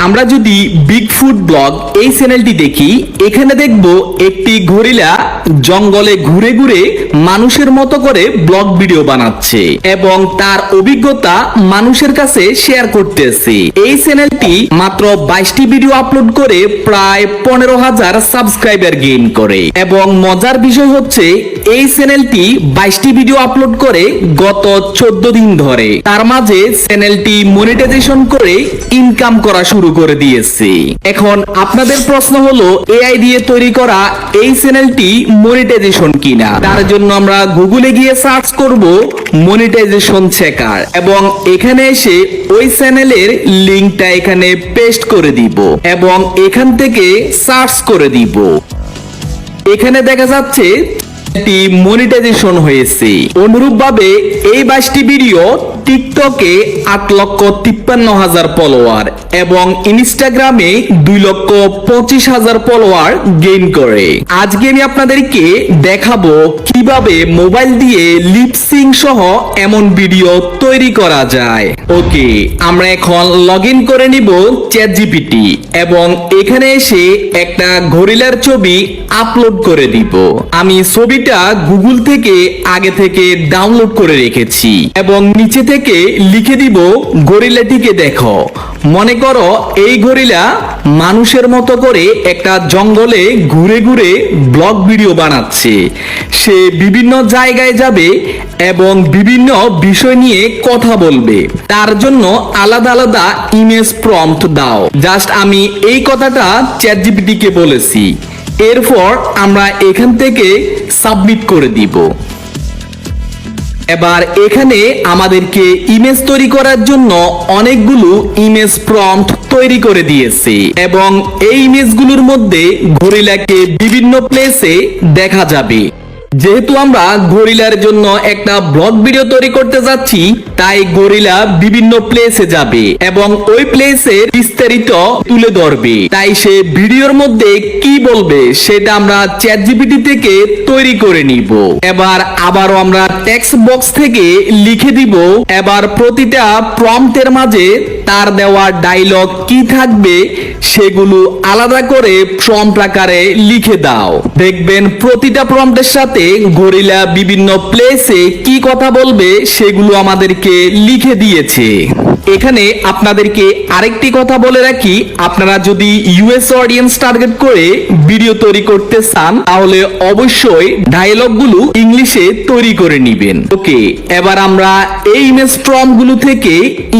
আমরা যদি big food blog এই চ্যানেলটি দেখি, এখানে দেখব একটি গরিলা জঙ্গলে ঘুরে ঘুরে মানুষের মতো করে ব্লগ ভিডিও বানাচ্ছে এবং তার অভিজ্ঞতা মানুষের কাছে শেয়ার করতেছে। এই চ্যানেলটি মাত্র 22টি ভিডিও আপলোড করে প্রায় 15,000 সাবস্ক্রাইবার গেইন করে এবং মজার বিষয় হচ্ছে এই চ্যানেলটি 22টি ভিডিও আপলোড করে গত 14 দিন ধরে। তার মাঝে চ্যানেলটি মনিটাইজেশন করে ইনকাম করা শুরু করে দিয়েছে। এখন আপনাদের প্রশ্ন হলো, এআই দিয়ে তৈরি করা এই চ্যানেলটি মনিটাইজেশন কিনা? তার জন্য আমরা গুগলে গিয়ে সার্চ করব মনিটাইজেশন চেকার এবং এখানে এসে ওই চ্যানেলের লিংকটা এখানে পেস্ট করে দিব এবং এখান থেকে সার্চ করে দিব। এখানে দেখা যাচ্ছে মনিটাইজেশন হয়েছে। অনুরূপভাবে এই 22টি ভিডিও টিকটকে 8,53,000 ফলোয়ার এবং ইনস্টাগ্রামে 2,25,000 ফলোয়ার গেইন করে। আজকে আমি আপনাদেরকে দেখাবো কিভাবে মোবাইল দিয়ে লিপসিং সহ এমন ভিডিও তৈরি করা যায়। ওকে, আমরা এখন লগ ইন করে নিব চ্যাটজিপিটি এবং এখানে এসে একটা গরিলার ছবি আপলোড করে দিব। আমি ছবিটা গুগল থেকে আগে থেকে ডাউনলোড করে রেখেছি এবং নিচে থেকে লিখে দিব গরিলাটিকে দেখো। মনে করো এই গরিলা মানুষের মতো করে একটা জঙ্গলে ঘুরে ঘুরে ব্লগ ভিডিও বানাচ্ছে। সে বিভিন্ন জায়গায় যাবে এবং বিভিন্ন বিষয় নিয়ে কথা বলবে। তার জন্য আলাদা আলাদা ইমেজ প্রম্পট দাও। জাস্ট আমি এই কথাটা চ্যাটজিপিটিকে বলেছি। এরপর আমরা এখান থেকে সাবমিট করে দিব। এবার এখানে আমাদেরকে ইমেজ তৈরি করার জন্য অনেকগুলো ইমেজ প্রম্পট তৈরি করে দিয়েছে এবং এই ইমেজগুলোর মধ্যে গরিলাকে বিভিন্ন প্লেসে দেখা যাবে। যেহেতু আমরা গরিলার জন্য একটা ব্লগ ভিডিও তৈরি করতে যাচ্ছি, তাই গরিলা বিভিন্ন প্লেসে যাবে এবং ওই প্লেসে বিস্তারিত তুলে ধরবে। তাই সে ভিডিওর মধ্যে কি বলবে সেটা আমরা চ্যাটজিপিটি থেকে তৈরি করে নিব। এবার আবারও আমরা টেক্সট বক্স থেকে লিখে দিব। এবার প্রতিটা প্রম্পটের মাঝে তার দেওয়া ডায়লগ কি থাকবে সেগুলো আলাদা করে প্রম্পট আকারে লিখে দাও। দেখবেন প্রতিটা প্রম্পটের সাথে গরিলা বিভিন্ন প্লেসে কি কথা বলবে সেগুলো আমাদেরকে লিখে দিয়েছে। এখানে আপনাদেরকে আরেকটি কথা বলে রাখি, আপনারা যদি ইউএস অডিয়েন্স টার্গেট করে ভিডিও তৈরি করতে চান তাহলে অবশ্যই ডায়লগগুলো ইংলিশে তৈরি করে নেবেন। ওকে, এবার আমরা এই ইমেজ প্রম্পটগুলো থেকে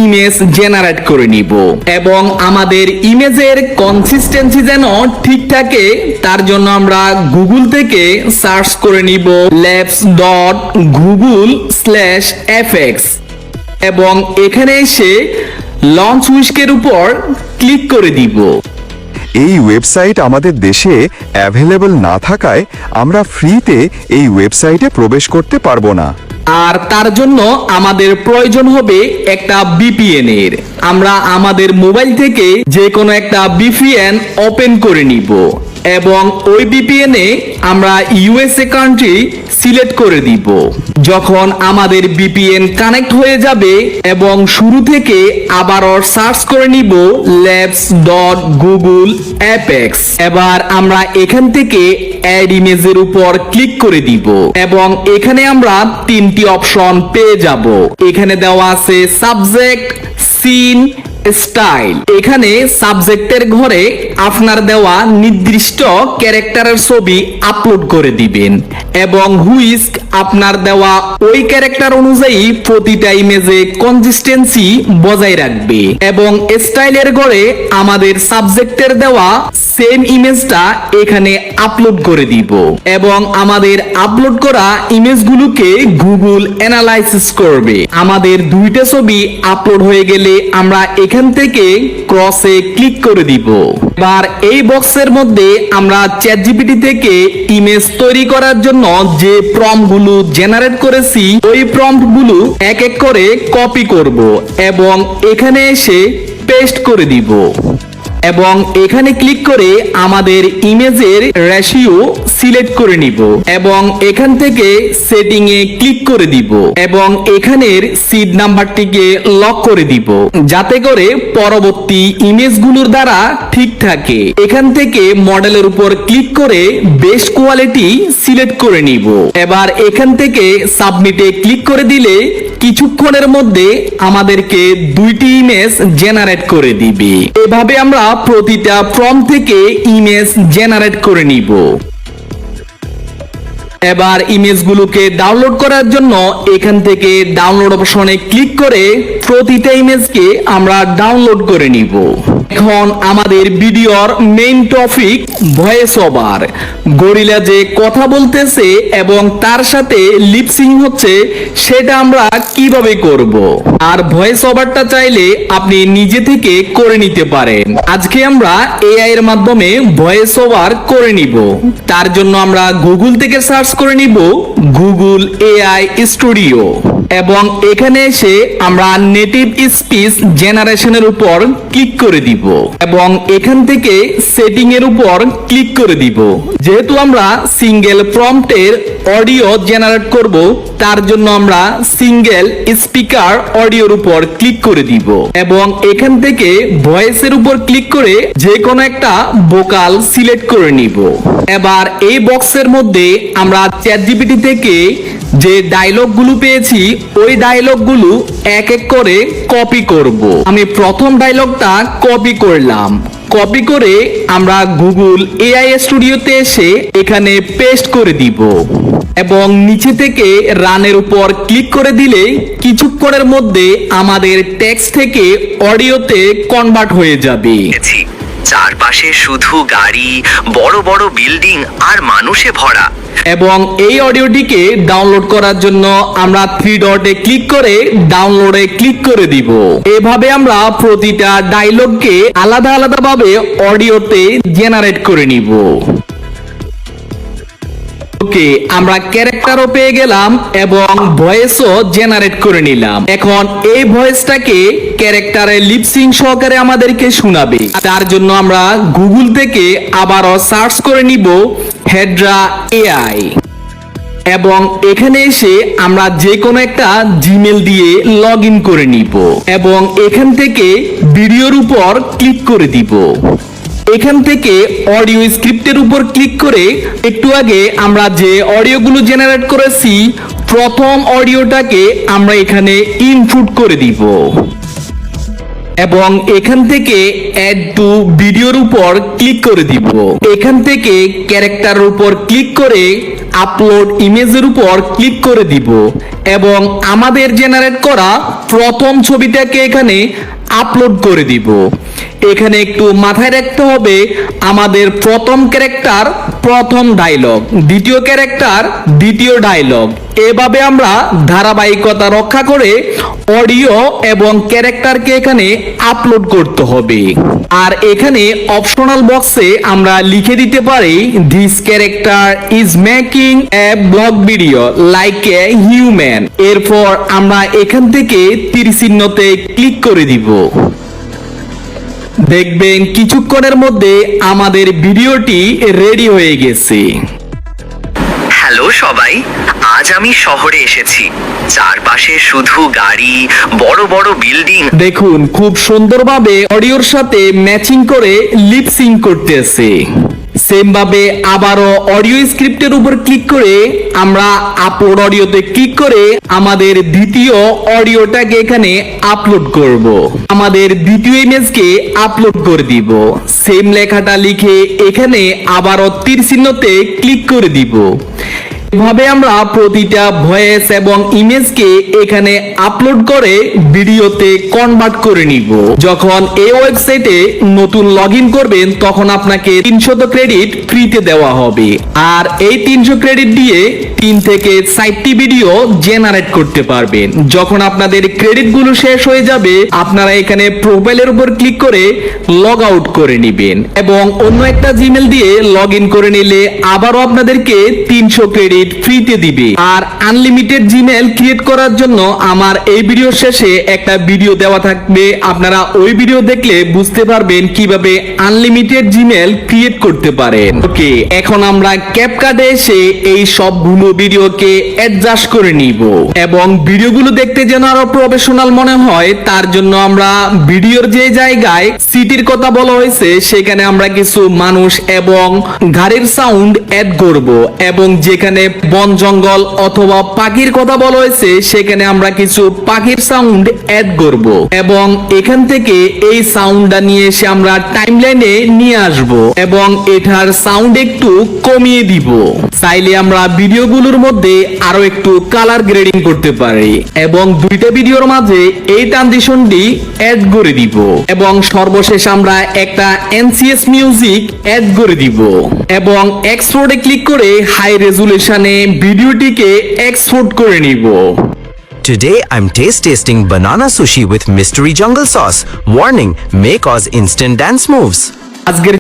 ইমেজ জেনারেট করে নিব এবং আমাদের ইমেজের কনসিস্টেন্সি যেন ঠিক থাকে তার জন্য আমরা গুগল থেকে সার্চ করে নিব labs.google/fx এবং এখানে এসে লঞ্চ উইস্কের উপর ক্লিক করে দিব। এই ওয়েবসাইট আমাদের দেশে অ্যাভেলেবল না থাকায় আমরা ফ্রিতে এই ওয়েবসাইটে প্রবেশ করতে পারবো না। আর তার জন্য আমাদের প্রয়োজন হবে একটা ভিপিএন এর। আমরা আমাদের মোবাইল থেকে যে কোনো একটা ভিপিএন ওপেন করে নিব এবং ওই ভিপিএন এ আমরা ইউএসএ কান্ট্রি সিলেক্ট করে দিব। যখন আমাদের ভিপিএন কানেক্ট হয়ে যাবে এবং শুরু থেকে আবারও সার্চ করে নিব labs.google/fx। এবার আমরা এখান থেকে অ্যাড ইমেজের উপর ক্লিক করে দিব এবং এখানে আমরা তিনটি অপশন পেয়ে যাব। এখানে দেওয়া আছে সাবজেক্ট, সিন, স্টাইল। এখানে সাবজেক্টের ঘরে আপনার দেওয়া নির্দিষ্ট ক্যারেক্টারের ছবি আপলোড করে দিবেন এবং হুইস্ক আপনার দেওয়া ওই ক্যারেক্টার অনুযায়ী প্রতিটা ইমেজে কনসিস্টেন্সি বজায় রাখবে এবং স্টাইলের ঘরে আমাদের সাবজেক্টের দেওয়া সেম ইমেজটা এখানে আপলোড করে দিব এবং আমাদের আপলোড করা ইমেজগুলোকে গুগল অ্যানালাইসিস করবে। আমাদের দুইটা ছবি আপলোড হয়ে গেলে আমরা এখান থেকে ক্রসে ক্লিক করে দিব। এবার এই বক্সের মধ্যে আমরা চ্যাটজিপিটি থেকে ইমেজ তৈরি করার জন্য যে প্রম্পটগুলো জেনারেট করেছি ওই প্রম্পটগুলো এক এক করে কপি করব এবং এখানে এসে পেস্ট করে দিব এবং এখানে ক্লিক করে আমাদের ইমেজের রেশিও সিলেক্ট করে নিব এবং এখান থেকে সেটিং এ ক্লিক করে দিব এবং এখানের সিড নাম্বারটিকে লক করে দিব যাতে করে পরবর্তী ইমেজগুলোর দ্বারা ঠিক থাকে। এখান থেকে মডেলের উপর ক্লিক করে বেস্ট কোয়ালিটি সিলেক্ট করে নিব। এবার এখান থেকে সাবমিটে ক্লিক করে দিলে কিছুক্ষণের মধ্যে আমাদেরকে 2টি ইমেজ জেনারেট করে দিবে। এভাবে আমরা প্রতিটা ফর্ম থেকে ইমেজ জেনারেট করে নিব। এবার ইমেজগুলোকে ডাউনলোড করার জন্য এখান থেকে ডাউনলোড অপশনে ক্লিক করে প্রতিটা ইমেজকে আমরা ডাউনলোড করে নিব। এখন আমাদের ভিডিওর main topic voice over. Gorilla যে কথা বলতেছে এবং তার সাথে লিপসিং হচ্ছে সেটা আমরা কিভাবে করব। আর ভয়েস ওভারটা চাইলে আপনি নিজে থেকে করে নিতে পারেন। আজকে আমরা এআই এর মাধ্যমে ভয়েস ওভার করে নিব। তার জন্য আমরা গুগল থেকে সার্চ করে নিব গুগল এআই স্টুডিও এবং এখানে এসে আমরা নেটিভ স্পিচ জেনারেশনের উপর ক্লিক করে দিব এবং এখান থেকে সেটিং এর উপর ক্লিক করে দিব। যেহেতু আমরা সিঙ্গেল প্রম্পটের অডিও জেনারেট করব তার জন্য আমরা সিঙ্গেল স্পিকার অডিওর উপর ক্লিক করে দিব এবং এখান থেকে ভয়েসের উপর ক্লিক করে যে কোনো একটা ভোকাল সিলেক্ট করে নিব। এবার এই বক্সের মধ্যে আমরা চ্যাটজিপিটি থেকে যে ডায়লগগুলো পেয়েছি ওই ডায়লগগুলো এক এক করে কপি করব। আমি প্রথম ডায়লগটা কপি করলাম। কপি করে আমরা গুগল এআই স্টুডিওতে এসে এখানে পেস্ট করে দিব এবং নিচে থেকে রানের উপর ক্লিক করে দিলে কিছুক্ষণের মধ্যে আমাদের টেক্সট থেকে অডিওতে কনভার্ট হয়ে যাবে। চারপাশে শুধু গাড়ি, বড় বড় বিল্ডিং আর মানুষে ভরা। এবং এই অডিওটিকে ডাউনলোড করার জন্য আমরা 3 ডটে ক্লিক করে ডাউনলোডে ক্লিক করে দিব। এভাবে আমরা প্রতিটা ডায়লগকে আলাদা আলাদা ভাবে অডিওতে জেনারেট করে নিব। ওকে, আমরা ক্যারেক্টারও পেয়ে গেলাম এবং ভয়েসও জেনারেট করে নিলাম। এখন এই ভয়েসটাকে ক্যারেক্টারের লিপসিং সহকারে আমাদেরকে শোনাবে। তার জন্য আমরা গুগল থেকে আবারও সার্চ করে নিব হেড্রা এআই এবং এখানে এসে আমরা যে কোনো একটা জিমেল দিয়ে লগ ইন করে নিব এবং এখান থেকে ভিডিওর উপর ক্লিক করে দিব। এখান থেকে অডিও স্ক্রিপ্টের উপর ক্লিক করে একটু আগে আমরা যে অডিওগুলো জেনারেট করেছি প্রথম অডিওটাকে আমরা এখানে ইনপুট করে দিব এবং এখান থেকে অ্যাড টু ভিডিওর উপর ক্লিক করে দিব। এখান থেকে ক্যারেক্টারের উপর ক্লিক করে আপলোড ইমেজের উপর ক্লিক করে দিব এবং আমাদের জেনারেট করা প্রথম ছবিটাকে এখানে আপলোড করে দিব। এখানে একটু মাথায় রাখতে হবে আমাদের প্রথম ক্যারেক্টার প্রথম ডায়লগ, দ্বিতীয় ক্যারেক্টার দ্বিতীয় ডায়লগ। এভাবে আমরা ধারাবাহিকতা রক্ষা করে অডিও এবং ক্যারেক্টারকে এখানে আপলোড করতে হবে। আর এখানে অপশনাল বক্সে আমরা লিখে দিতে পারি this character is making A blog video like a human. এরপর আমরা এখান থেকে তীর চিহ্নতে ক্লিক করে দিব। দেখবেন কিছুক্ষণের মধ্যে আমাদের ভিডিওটি রেডি হয়ে গেছে। হ্যালো সবাই, আজ আমি শহরে এসেছি। চারপাশে শুধু গাড়ি, বড় বড় বিল্ডিং। দেখুন খুব সুন্দরভাবে অডিওর সাথে ম্যাচিং করে লিপসিং করতেছে। সেম ভাবে আবারও অডিও স্ক্রিপ্টের উপর ক্লিক করে আমরা আপলোড অডিওতে ক্লিক করে আমাদের দ্বিতীয় অডিওটাকে এখানে আপলোড করব। আমাদের দ্বিতীয় ইমেজকে আপলোড করে দিব। সেম লেখাটা লিখে এখানে আবারও তীর চিহ্নতে ক্লিক করে দিব। এভাবে আমরা প্রতিটা ভয়েস এবং ইমেজকে এখানে আপলোড করে ভিডিওতে কনভার্ট করে নিব। যখন এই ওয়েবসাইটে নতুন লগইন করবেন তখন আপনাকে 300 ক্রেডিট ফ্রিতে দেওয়া হবে আর এই 300 ক্রেডিট দিয়ে 3 থেকে 4টি ভিডিও জেনারেট করতে পারবেন। যখন আপনাদের ক্রেডিট গুলো শেষ হয়ে যাবে আপনারা এখানে প্রোফাইলের উপর ক্লিক করে লগ আউট করে নেবেন এবং অন্য একটা জিমেল দিয়ে লগ ইন করে নিলে আবারও আপনাদেরকে 300 ক্রেডিট ফ্রিতে দিবে। আর আনলিমিটেড জিমেল ক্রিয়েট করার জন্য আমার এই ভিডিও শেষে একটা ভিডিও দেওয়া থাকবে, আপনারা ওই ভিডিও দেখলে বুঝতে পারবেন কিভাবে আনলিমিটেড জিমেল ক্রিয়েট করতে পারেন। ওকে, এখন আমরা ক্যাপকাটে এসে এই সবগুলো ভিডিওকে অ্যাডজাস্ট করে নিব এবং ভিডিওগুলো দেখতে যেন আরো প্রফেশনাল মনে হয় তার জন্য আমরা ভিডিওর যে জায়গায় সিটির কথা বলা হয়েছে সেখানে আমরা কিছু মানুষ এবং গাড়ির সাউন্ড অ্যাড করব এবং যেখানে বন জঙ্গল অথবা পাখির কথা বলা হয়েছে সেখানে আমরা কিছু পাখির সাউন্ড অ্যাড করব এবং এখান থেকে এই সাউন্ডটা নিয়ে এসে আমরা টাইমলাইনে নিয়ে আসব এবং এটার সাউন্ড একটু কমিয়ে দিব। চাইলে আমরা ভিডিওগুলোর মধ্যে আরো একটু কালার গ্রেডিং করতে পারি এবং দুইটা ভিডিওর মাঝে এই ট্রানজিশনটি অ্যাড করে দিব এবং সর্বশেষ আমরা একটা এনসিএস মিউজিক অ্যাড করে দিব এবং এক্সপোর্টে ক্লিক করে হাই রেজুলেশনে ভিডিওটিকে এক্সপোর্ট করে নিব। Today I'm taste tasting banana sushi with mystery jungle sauce. Warning, may cause instant dance moves. আজকের